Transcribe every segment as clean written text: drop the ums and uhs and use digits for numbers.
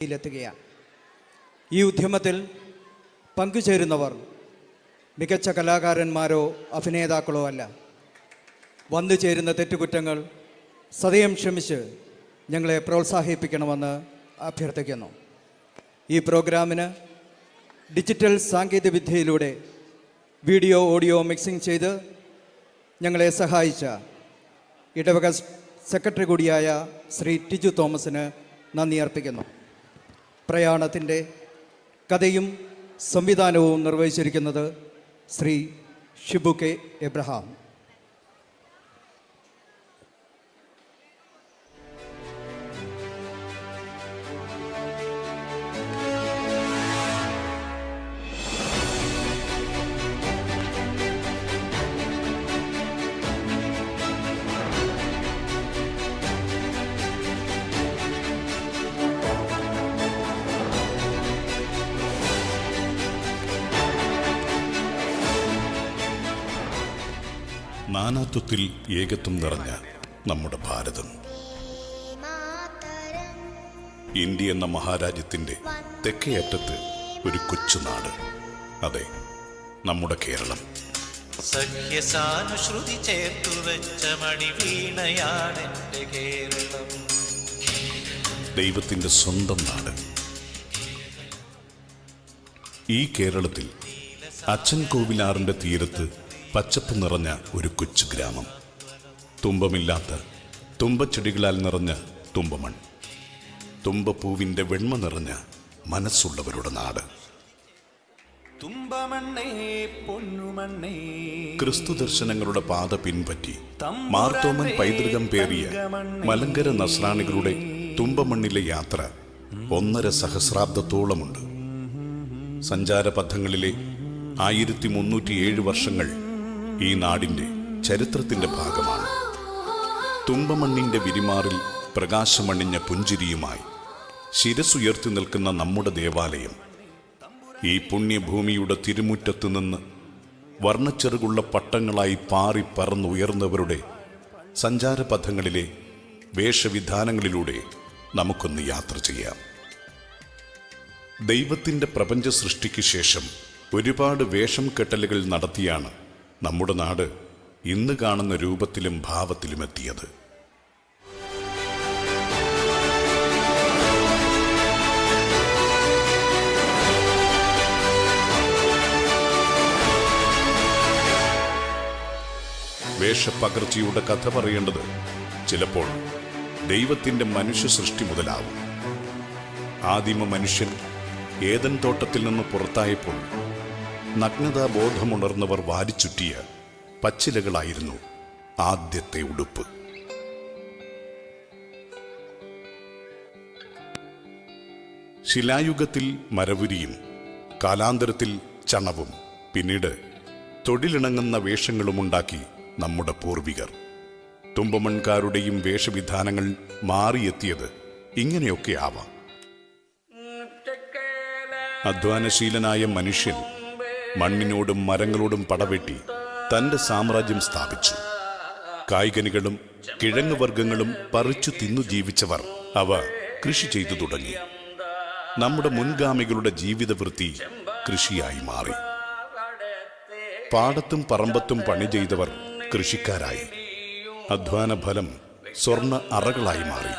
െത്തുകയാണ്. ഈ ഉദ്യമത്തിൽ പങ്കുചേരുന്നവർ മികച്ച കലാകാരന്മാരോ അഭിനേതാക്കളോ അല്ല. വന്നു ചേരുന്ന തെറ്റുകുറ്റങ്ങൾ സദയം ക്ഷമിച്ച് ഞങ്ങളെ പ്രോത്സാഹിപ്പിക്കണമെന്ന് അഭ്യർത്ഥിക്കുന്നു. ഈ പ്രോഗ്രാമിന് ഡിജിറ്റൽ സാങ്കേതികവിദ്യയിലൂടെ വീഡിയോ ഓഡിയോ മിക്സിംഗ് ചെയ്ത് ഞങ്ങളെ സഹായിച്ച ഇടവക സെക്രട്ടറി കൂടിയായ ശ്രീ ടിജു തോമസിന് നന്ദി അർപ്പിക്കുന്നു. പ്രയാണത്തിൻ്റെ കഥയും സംവിധാനവും നിർവഹിച്ചിരിക്കുന്നത് ശ്രീ ഷിബു കെ എബ്രഹാം. നാനാത്വത്തിൽ ഏകത്വം നിറഞ്ഞ നമ്മുടെ ഭാരതം, ഇന്ത്യ എന്ന മഹാരാജ്യത്തിൻ്റെ തെക്കേ അറ്റത്ത് ഒരു കൊച്ചുനാട്, അതെ, നമ്മുടെ കേരളം. സഖ്യസാനുശ്രുതി ചേർത്തു വെച്ച മണിവീണയാണെന്റെ കേരളം, ദൈവത്തിൻ്റെ സ്വന്തം നാട്. ഈ കേരളത്തിൽ അച്ഛൻ കോവിലാറിൻ്റെ തീരത്ത് പച്ചപ്പ് നിറഞ്ഞ ഒരു കൊച്ചു ഗ്രാമം, തുമ്പമില്ലാത്ത തുമ്പച്ചെടികളാൽ നിറഞ്ഞ തുമ്പമൺ, തുമ്പപ്പൂവിൻ്റെ വെണ്മ നിറഞ്ഞ മനസ്സുള്ളവരുടെ നാട്. തുമ്പമണ്ണേ പൊന്നുമണ്ണേ, ക്രിസ്തു ദർശനങ്ങളുടെ പാത പിൻപറ്റി മാർത്തോമൻ പൈതൃകം പേറിയ മലങ്കര നസ്രാണികളുടെ തുമ്പമണ്ണിലെ യാത്ര 1.5 സഹസ്രാബ്ദത്തോളമുണ്ട്. സഞ്ചാരപഥങ്ങളിലെ 1307 വർഷങ്ങൾ ഈ നാടിൻ്റെ ചരിത്രത്തിൻ്റെ ഭാഗമാണ്. തുമ്പമണ്ണിൻ്റെ വിരിമാറിൽ പ്രകാശമണിഞ്ഞ പുഞ്ചിരിയുമായി ശിരസുയർത്തി നിൽക്കുന്ന നമ്മുടെ ദേവാലയം, ഈ പുണ്യഭൂമിയുടെ തിരുമുറ്റത്ത് നിന്ന് വർണ്ണച്ചെറുകുള്ള പട്ടങ്ങളായി പാറി പറന്നുയർന്നവരുടെ സഞ്ചാരപഥങ്ങളിലെ വേഷവിധാനങ്ങളിലൂടെ നമുക്കൊന്ന് യാത്ര ചെയ്യാം. ദൈവത്തിൻ്റെ പ്രപഞ്ച സൃഷ്ടിക്ക് ശേഷം ഒരുപാട് വേഷം കെട്ടലുകൾ നടത്തിയാണ് നമ്മുടെ നാട് ഇന്ന് കാണുന്ന രൂപത്തിലും ഭാവത്തിലും എത്തിയത്. വേഷപ്പകർച്ചയുടെ കഥ പറയേണ്ടത് ചിലപ്പോൾ ദൈവത്തിൻ്റെ മനുഷ്യ സൃഷ്ടി മുതലാവും. ആദിമ മനുഷ്യൻ ഏദൻ തോട്ടത്തിൽ നിന്ന് പുറത്തായപ്പോൾ നഗ്നതാബോധമുണർന്നവർ വാരിച്ചുറ്റിയ പച്ചിലകളായിരുന്നു ആദ്യത്തെ ഉടുപ്പ്. ശിലായുഗത്തിൽ മരവുരിയും കാലാന്തരത്തിൽ ചണവും പിന്നീട് തൊഴിലിണങ്ങുന്ന വേഷങ്ങളുമുണ്ടാക്കി നമ്മുടെ പൂർവികർ. തുമ്പമൺകാരുടെയും വേഷവിധാനങ്ങൾ മാറിയെത്തിയത് ഇങ്ങനെയൊക്കെ ആവാം. അധ്വാനശീലനായ മനുഷ്യൻ മണ്ണിനോടും മരങ്ങളോടും പടവെട്ടി തൻ്റെ സാമ്രാജ്യം സ്ഥാപിച്ചു. കായ്കനികളും കിഴങ്ങുവർഗ്ഗങ്ങളും പറിച്ചു തിന്നു ജീവിച്ചവർ അവ കൃഷി ചെയ്തു തുടങ്ങി. നമ്മുടെ മുൻഗാമികളുടെ ജീവിതവൃത്തി കൃഷിയായി മാറി. പാടത്തും പറമ്പത്തും പണി ചെയ്തവർ കൃഷിക്കാരായി. അധ്വാന ഫലം സ്വർണ്ണ അറകളായി മാറി.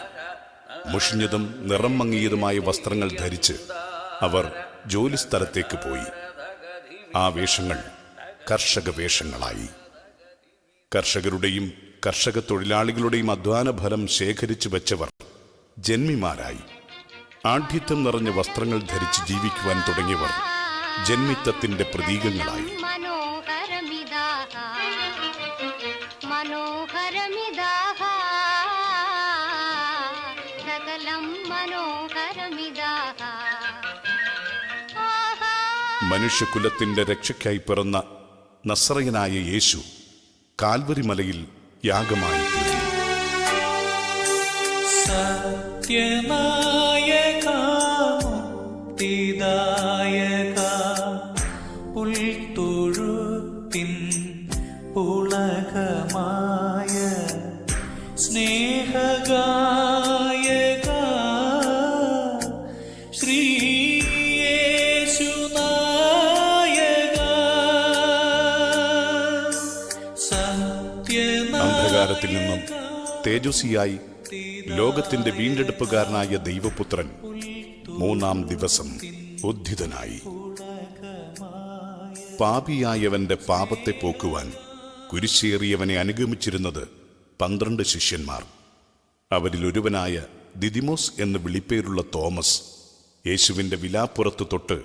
മുഷിഞ്ഞതും നിറം മങ്ങിയതുമായ വസ്ത്രങ്ങൾ ധരിച്ച് അവർ ജോലിസ്ഥലത്തേക്ക് പോയി. ആ വേഷങ്ങൾ കർഷക വേഷങ്ങളായി. കർഷകരുടെയും കർഷക തൊഴിലാളികളുടെയും അധ്വാന ഫലം ശേഖരിച്ചു വെച്ചവർ ജന്മിമാരായി. ആഢ്യത്വം നിറഞ്ഞ വസ്ത്രങ്ങൾ ധരിച്ച് ജീവിക്കുവാൻ തുടങ്ങിയവർ ജന്മിത്വത്തിന്റെ പ്രതീകങ്ങളായി. മനുഷ്യകുലത്തിന്റെ രക്ഷയ്ക്കായി പിറന്ന നസ്രയനായ യേശു കാൽവരി മലയിൽ യാഗമായി തീർന്നു. സത്യനായക മുക്തിദായക പുൽത്തൊഴുത്തിൻ പുളകമായ സ്നേഹഗായക തേജസ്വിയായി ലോകത്തിന്റെ വീണ്ടെടുപ്പുകാരനായ ദൈവപുത്രൻ മൂന്നാം ദിവസം ഉദ്ധിതനായി. പാപിയായവന്റെ പാപത്തെ പോക്കുവാൻ കുരിശേറിയവനെ അനുഗമിച്ചിരുന്നത് 12 ശിഷ്യന്മാർ. അവരിൽ ഒരുവനായ ദിദിമോസ് എന്ന് വിളിപ്പേരുള്ള തോമസ് യേശുവിന്റെ വിലാപ്പുറത്ത് തൊട്ട്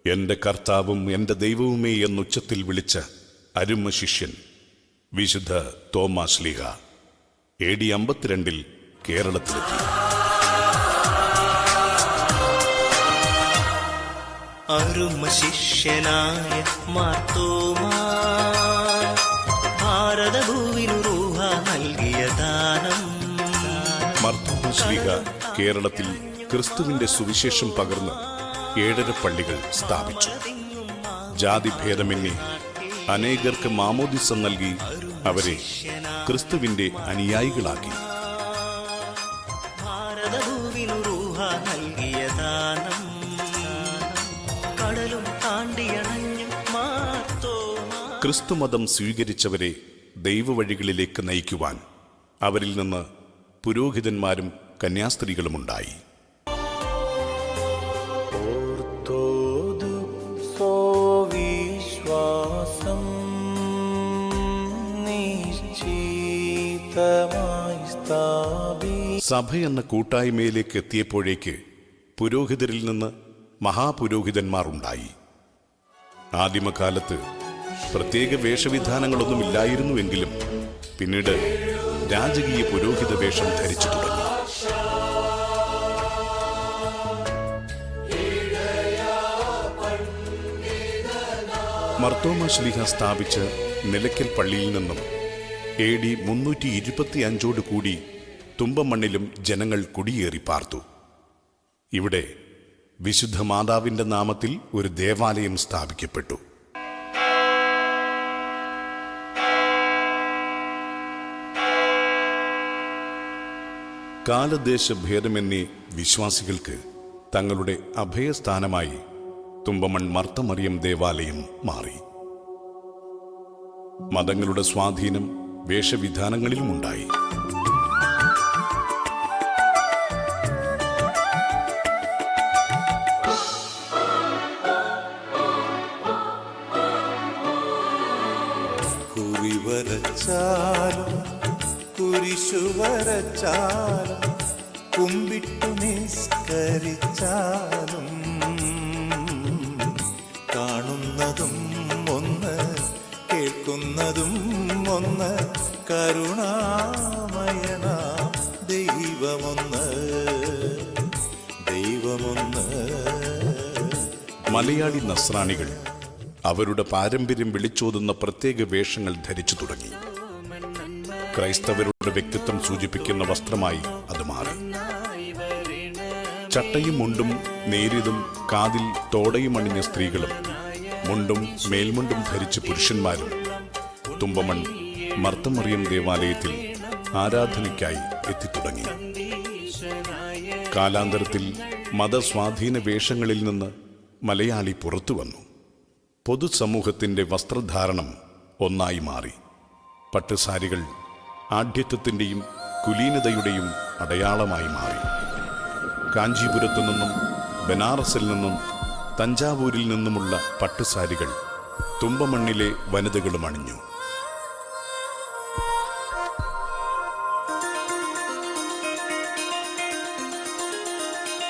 എന്റെ കർത്താവും എന്റെ ദൈവവുമേ എന്നുച്ചത്തിൽ വിളിച്ച അരുമ ശിഷ്യൻ വിശുദ്ധ തോമാ ശ്ലീഹ AD 52 കേരളത്തിലെത്തി. അരുമ ശിഷ്യനായ മാർത്തോമാ ഭാരതഭൂവിനു റൂഹ നൽകിയ ദാനം. മാർത്തോമാ ശ്ലീഹ കേരളത്തിൽ ക്രിസ്തുവിന്റെ സുവിശേഷം പകർന്ന് 7 പള്ളികൾ സ്ഥാപിച്ചു. ജാതിഭേദമന്യേ അനേകർക്ക് മാമോദിസ നൽകി അവരെ ക്രിസ്തുവിന്റെ അനുയായികളാക്കി. ഭാരതഭൂവിനു റൂഹ നൽകിയ ദാനം. കടലും താണ്ടിയണഞ്ഞു മാർത്തോമാ. ക്രിസ്തുമതം സ്വീകരിച്ചവരെ ദൈവവഴികളിലേക്ക് നയിക്കുവാൻ അവരിൽ നിന്ന് പുരോഹിതന്മാരും കന്യാസ്ത്രീകളുമുണ്ടായി. വിശ്വാസം നിശ്ചിതമായി സഭ എന്ന കൂട്ടായ്മയിലേക്ക് എത്തിയപ്പോഴേക്ക് പുരോഹിതരിൽ നിന്ന് മഹാപുരോഹിതന്മാർ ഉണ്ടായി. ആദിമകാലത്ത് പ്രത്യേക വേഷവിധാനങ്ങളൊന്നുമില്ലായിരുന്നുവെങ്കിലും പിന്നീട് രാജകീയ പുരോഹിത വേഷം ധരിച്ചു തുടങ്ങി. മാർത്തോമാ ശ്ലീഹ സ്ഥാപിച്ച നിലയ്ക്കൽ പള്ളിയിൽ നിന്നും AD 325 കൂടി തുമ്പമണ്ണിലും ജനങ്ങൾ കുടിയേറി പാർത്തു. ഇവിടെ വിശുദ്ധ മാതാവിന്റെ നാമത്തിൽ ഒരു ദേവാലയം സ്ഥാപിക്കപ്പെട്ടു. കാലദേശഭേദമെന്നീ വിശ്വാസികൾക്ക് തങ്ങളുടെ അഭയസ്ഥാനമായി തുമ്പമൺ മർത്തമറിയം ദേവാലയം മാറി. മതങ്ങളുടെ സ്വാധീനം വേഷവിധാനങ്ങളിലുമുണ്ടായി. കുറിവരച്ചാലും കുരിശുവരച്ചാലും കുമ്പിട്ടു നിസ്കരിച്ചാലും കാണുന്നതും ഒന്ന് കേൾക്കുന്നതും ഒന്ന് കരുണാമയനാ ദൈവമൊന്ന് ദൈവമൊന്ന്. മലയാളി നസ്രാണികൾ അവരുടെ പാരമ്പര്യം വിളിച്ചോതുന്ന പ്രത്യേക വേഷങ്ങൾ ധരിച്ചു തുടങ്ങി. ക്രൈസ്തവരുടെ വ്യക്തിത്വം സൂചിപ്പിക്കുന്ന വസ്ത്രമായി അത് മാറി. ചട്ടയും മുണ്ടും നേരിയതും കാതിൽ തോടയും അണിഞ്ഞ സ്ത്രീകളും മുണ്ടും മേൽമുണ്ടും ധരിച്ച പുരുഷന്മാരും തുമ്പമൺ മർത്തമറിയം ദേവാലയത്തിൽ ആരാധനയ്ക്കായി എത്തിത്തുടങ്ങി. കാലാന്തരത്തിൽ മതസ്വാധീന വേഷങ്ങളിൽ നിന്ന് മലയാളി പുറത്തു വന്നു. പൊതുസമൂഹത്തിന്റെ വസ്ത്രധാരണം ഒന്നായി മാറി. പട്ടുസാരികൾ ആഢ്യത്വത്തിന്റെയും കുലീനതയുടെയും അടയാളമായി മാറി. കാഞ്ചീപുരത്തു നിന്നും ബനാറസിൽ നിന്നും തഞ്ചാവൂരിൽ നിന്നുമുള്ള പട്ടുസാരികൾ തുമ്പമണ്ണിലെ വനിതകളും അണിഞ്ഞു.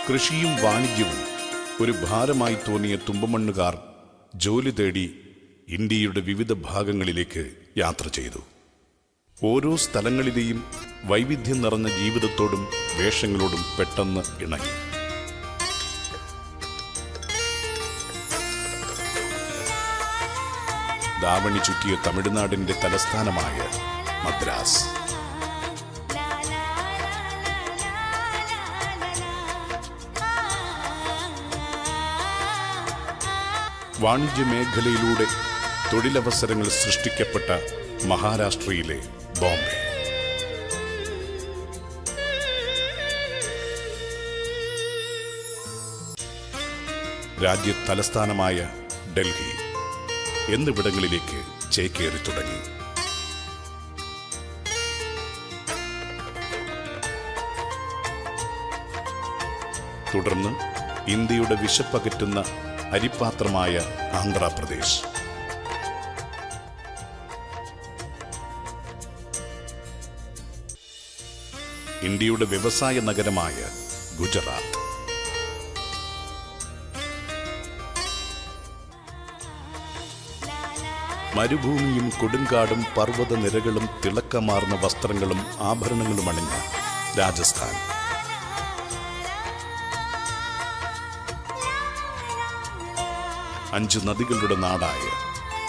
കൃഷിയും വാണിജ്യവും ഒരു ഭാരമായി തോന്നിയ തുമ്പമണ്ണുകാർ ജോലി തേടി ഇന്ത്യയുടെ വിവിധ ഭാഗങ്ങളിലേക്ക് യാത്ര ചെയ്തു. ഓരോ സ്ഥലങ്ങളിലെയും വൈവിധ്യം നിറഞ്ഞ ജീവിതത്തോടും വേഷങ്ങളോടും പെട്ടെന്ന് ഇണങ്ങി. ദാവണി ചുറ്റിയ തമിഴ്നാടിന്റെ തലസ്ഥാനമായ മദ്രാസ്. വാണിജ്യ മേഖലയിലൂടെ തൊഴിലവസരങ്ങൾ സൃഷ്ടിക്കപ്പെട്ട മഹാരാഷ്ട്രയിലെ ബോംബെ. രാജ്യ തലസ്ഥാനമായ ഡൽഹി എന്നിവിടങ്ങളിലേക്ക് ചേക്കേറി തുടങ്ങി. തുടർന്ന് ഇന്ത്യയുടെ വിശപ്പകറ്റുന്ന അരിപ്പാത്രമായ ആന്ധ്രാപ്രദേശ്. ഇന്ത്യയുടെ വ്യവസായ നഗരമായ ഗുജറാത്ത്. മരുഭൂമിയും കൊടുങ്കാടും പർവ്വത നിരകളും തിളക്കമാർന്ന വസ്ത്രങ്ങളും ആഭരണങ്ങളും അണിഞ്ഞ രാജസ്ഥാൻ. അഞ്ച് നദികളുടെ നാടായ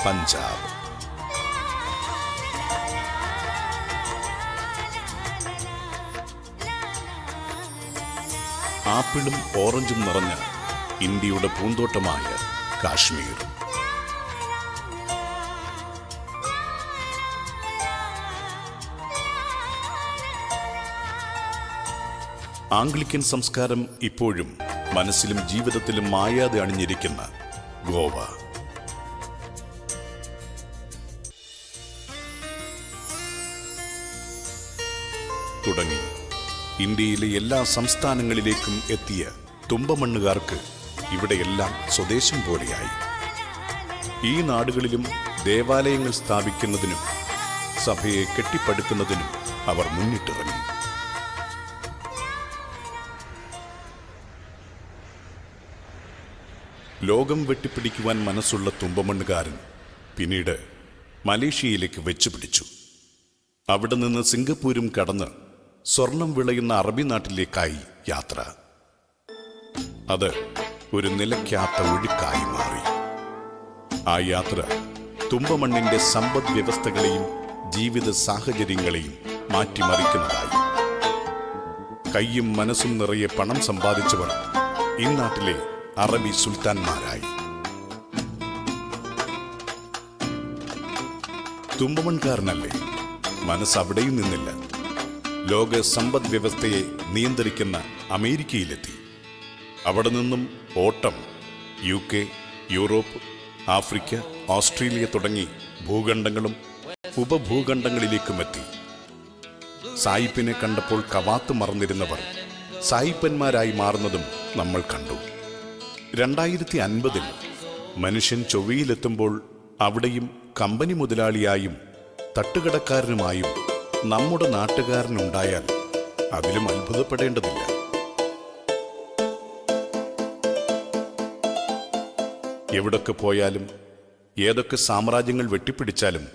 പഞ്ചാബ്. ആപ്പിളും ഓറഞ്ചും നിറഞ്ഞ ഇന്ത്യയുടെ പൂന്തോട്ടമായ കാശ്മീർ. ആംഗ്ലിക്കൻ സംസ്കാരം ഇപ്പോഴും മനസ്സിലും ജീവിതത്തിലും മായാതെ അണിഞ്ഞിരിക്കുന്ന ഗോവ. തുടങ്ങി ഇന്ത്യയിലെ എല്ലാ സംസ്ഥാനങ്ങളിലേക്കും എത്തിയ തുമ്പമണ്ണുകാർക്ക് ഇവിടെയെല്ലാം സ്വദേശം പോലെയായി. ഈ നാടുകളിലും ദേവാലയങ്ങൾ സ്ഥാപിക്കുന്നതിനും സഭയെ കെട്ടിപ്പടുക്കുന്നതിനും അവർ മുന്നിട്ടിറങ്ങി. ലോകം വെട്ടിപ്പിടിക്കുവാൻ മനസ്സുള്ള തുമ്പമണ്ണുകാരൻ പിന്നീട് മലേഷ്യയിലേക്ക് വെച്ചുപിടിച്ചു. അവിടെ നിന്ന് സിംഗപ്പൂരും കടന്ന് സ്വർണം വിളയുന്ന അറബി നാട്ടിലേക്കായി യാത്ര. അത് ഒരു നിലയ്ക്കാത്ത ഒഴുക്കായി മാറി. ആ യാത്ര തുമ്പമണ്ണിന്റെ സമ്പദ് വ്യവസ്ഥകളെയും ജീവിത സാഹചര്യങ്ങളെയും മാറ്റിമറിക്കുന്നതായി. കയ്യും മനസ്സും നിറയെ പണം സമ്പാദിച്ചവർ ഈ നാട്ടിലെ അറബി സുൽത്താൻമാരായി. തുമ്പമൺകാരനല്ലേ, മനസ്സവിടെയും നിന്നില്ല. ലോക സമ്പദ് വ്യവസ്ഥയെ നിയന്ത്രിക്കുന്ന അമേരിക്കയിലെത്തി. അവിടെ നിന്നും ഓട്ടം UK, യൂറോപ്പ്, ആഫ്രിക്ക, ഓസ്ട്രേലിയ തുടങ്ങി ഭൂഖണ്ഡങ്ങളും ഉപഭൂഖണ്ഡങ്ങളിലേക്കുമെത്തി. സായിപ്പിനെ കണ്ടപ്പോൾ കവാത്ത് മറന്നിരുന്നവർ സായിപ്പന്മാരായി മാറുന്നതും നമ്മൾ കണ്ടു. 2050 മനുഷ്യൻ ചൊവ്വയിലെത്തുമ്പോൾ അവിടെയും കമ്പനി മുതലാളിയായും തട്ടുകടക്കാരനുമായും നമ്മുടെ നാട്ടുകാരനുണ്ടായാൽ അതിലും അത്ഭുതപ്പെടേണ്ടതില്ല. എവിടൊക്കെ പോയാലും ഏതൊക്കെ സാമ്രാജ്യങ്ങൾ വെട്ടിപ്പിടിച്ചാലും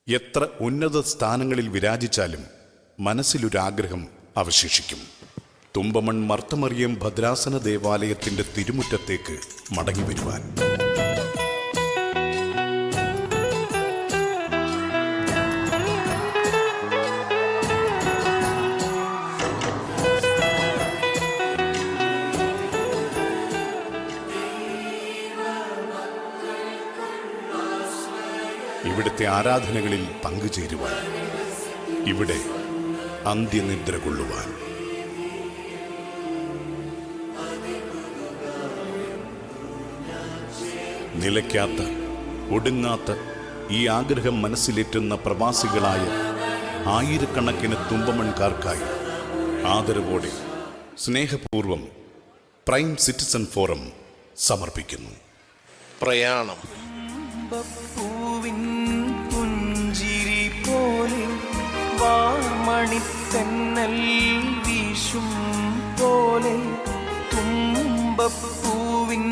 എത്ര ഉന്നത സ്ഥാനങ്ങളിൽ വിരാജിച്ചാലും മനസ്സിലൊരാഗ്രഹം അവശേഷിക്കും. തുമ്പമൺ മർത്തമറിയം ഭദ്രാസന ദേവാലയത്തിന്റെ തിരുമുറ്റത്തേക്ക് മടങ്ങി വരുവാൻ. ഇവിടുത്തെ ആരാധനകളിൽ പങ്കുചേരുവാൻ, ഇവിടെ അന്ത്യനിദ്ര കൊള്ളുവാൻ. നിലയ്ക്കാത്ത ഒടുങ്ങാത്ത ഈ ആഗ്രഹം മനസ്സിലേറ്റുന്ന പ്രവാസികളായ ആയിരക്കണക്കിന് തുമ്പമൺകാർക്കായി ആദരവോടെ സ്നേഹപൂർവം പ്രൈം സിറ്റിസൺ ഫോറം സമർപ്പിക്കുന്നു. പ്രയാണം. പുഞ്ചിരി പോലെ വാമണിത്തന്നൽ വീശും പോലെ തുമ്പപ്പൂവിൻ